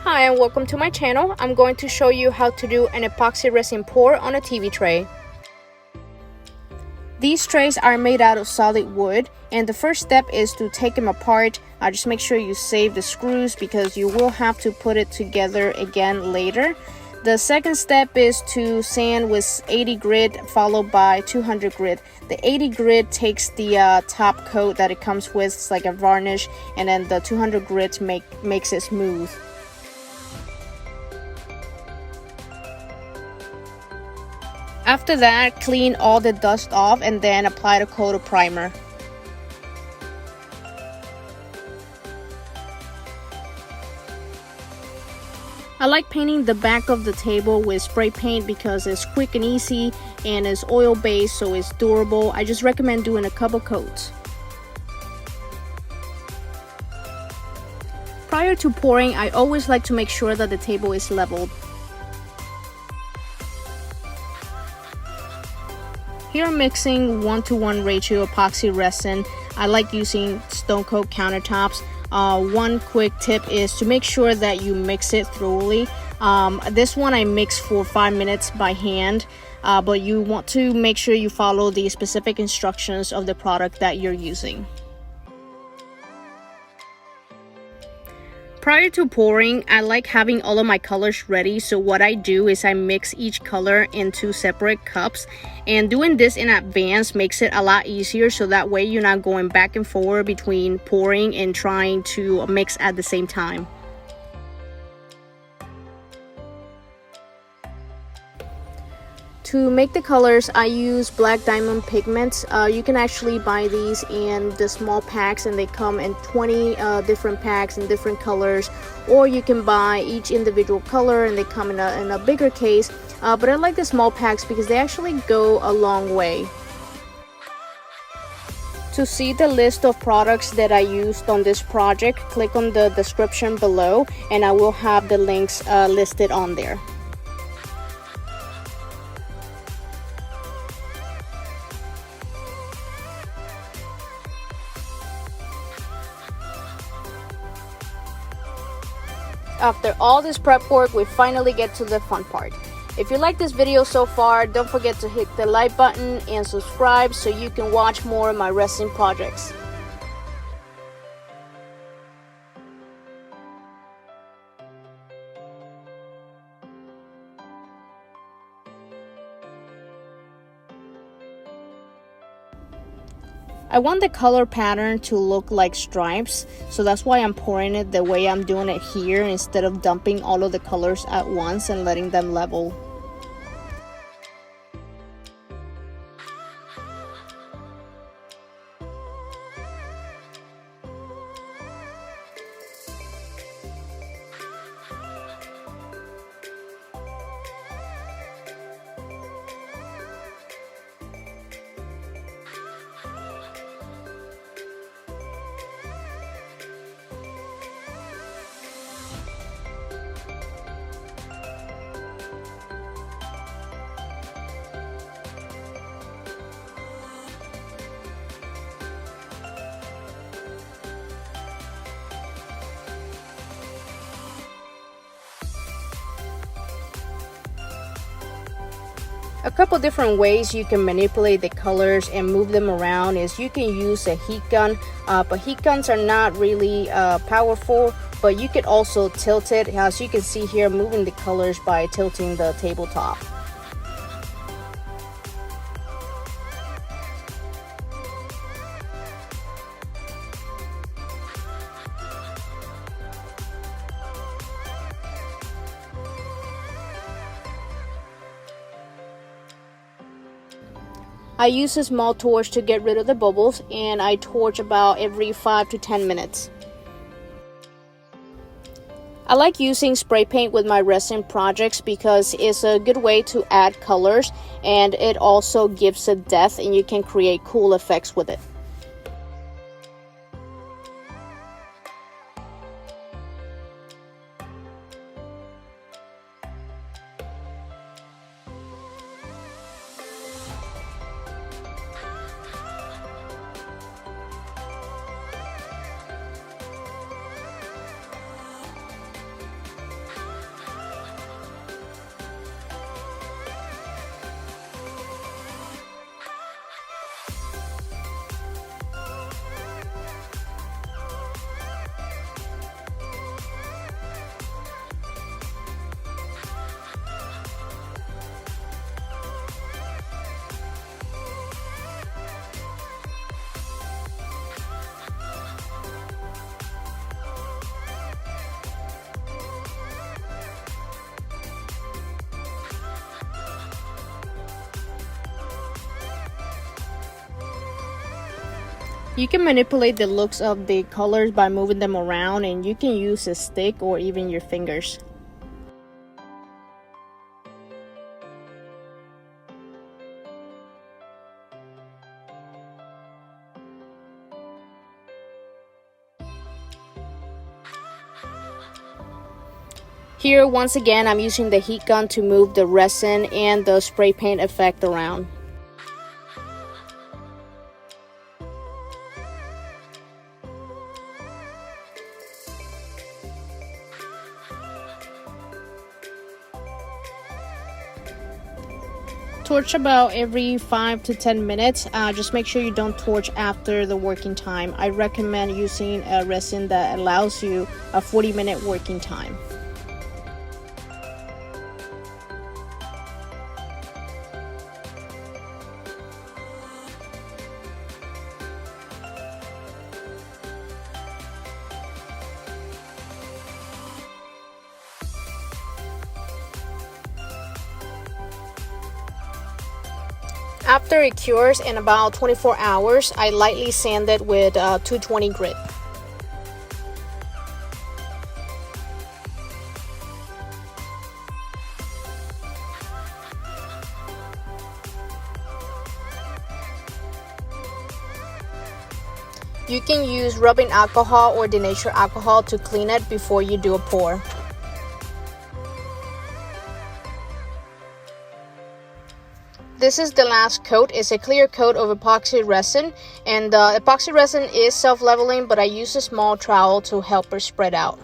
Hi and welcome to my channel. I'm going to show you how to do an epoxy resin pour on a TV tray. These trays are made out of solid wood, and the first step is to take them apart. Just make sure you save the screws because you will have to put it together again later. The second step is to sand with 80 grit followed by 200 grit. The 80 grit takes the top coat that it comes with, it's like a varnish, and then the 200 grit makes it smooth. After that, clean all the dust off and then apply the coat of primer. I like painting the back of the table with spray paint because it's quick and easy and it's oil based, so it's durable. I just recommend doing a couple coats. Prior to pouring, I always like to make sure that the table is leveled. Here I'm mixing 1:1 ratio epoxy resin. I like using stone coat countertops. One quick tip is to make sure that you mix it thoroughly. This one I mix for 5 minutes by hand, but you want to make sure you follow the specific instructions of the product that you're using. Prior to pouring, I like having all of my colors ready, so what I do is I mix each color into separate cups, and doing this in advance makes it a lot easier, so that way you're not going back and forth between pouring and trying to mix at the same time. To make the colors, I use black diamond pigments. You can actually buy these in the small packs, and they come in 20 different packs in different colors, or you can buy each individual color and they come in a bigger case, but I like the small packs because they actually go a long way. To see the list of products that I used on this project, click on the description below and I will have the links listed on there. After all this prep work, we finally get to the fun part. If you like this video so far, don't forget to hit the like button and subscribe so you can watch more of my resin projects. I want the color pattern to look like stripes, so that's why I'm pouring it the way I'm doing it here instead of dumping all of the colors at once and letting them level. A couple different ways you can manipulate the colors and move them around is you can use a heat gun, but heat guns are not really powerful, but you could also tilt it, as you can see here, moving the colors by tilting the tabletop. I use a small torch to get rid of the bubbles, and I torch about every 5 to 10 minutes. I like using spray paint with my resin projects because it's a good way to add colors, and it also gives it depth and you can create cool effects with it. You can manipulate the looks of the colors by moving them around, and you can use a stick or even your fingers. Here, once again, I'm using the heat gun to move the resin and the spray paint effect around. Torch about every 5 to 10 minutes. Just make sure you don't torch after the working time. I recommend using a resin that allows you a 40-minute working time. After it cures in about 24 hours, I lightly sand it with 220 grit. You can use rubbing alcohol or denatured alcohol to clean it before you do a pour. This is the last coat. It's a clear coat of epoxy resin, and epoxy resin is self-leveling, but I use a small trowel to help her spread out.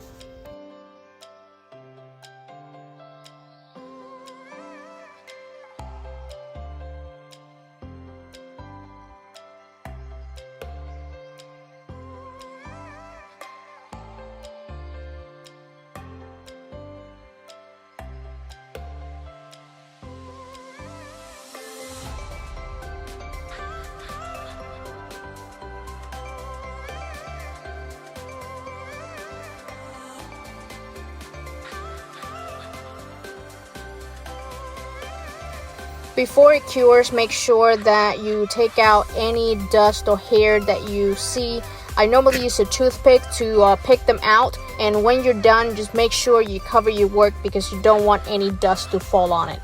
Before it cures, make sure that you take out any dust or hair that you see. I normally use a toothpick to pick them out, and when you're done, just make sure you cover your work because you don't want any dust to fall on it.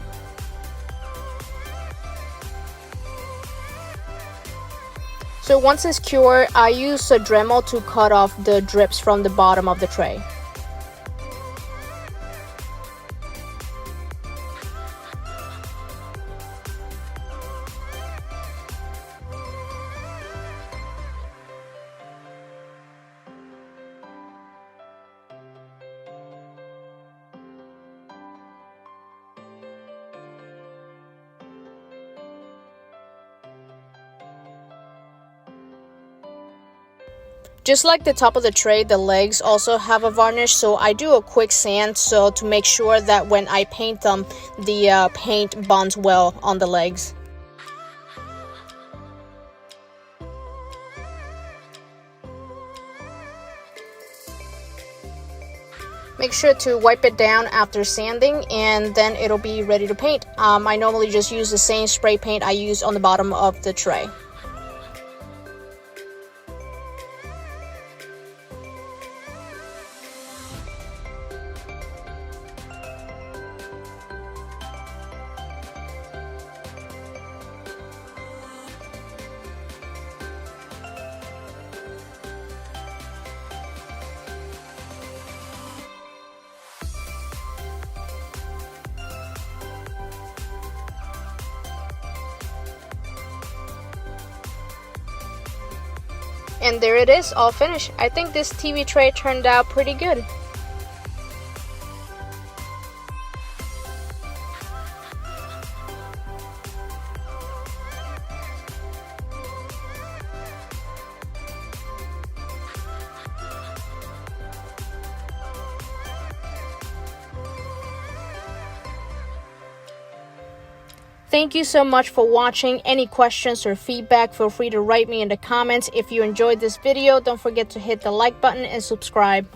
So once it's cured, I use a Dremel to cut off the drips from the bottom of the tray. Just like the top of the tray, the legs also have a varnish, so I do a quick sand to make sure that when I paint them, the paint bonds well on the legs. Make sure to wipe it down after sanding, and then it'll be ready to paint. I normally just use the same spray paint I use on the bottom of the tray. And there it is, all finished. I think this TV tray turned out pretty good. Thank you so much for watching. Any questions or feedback, feel free to write me in the comments. If you enjoyed this video, don't forget to hit the like button and subscribe.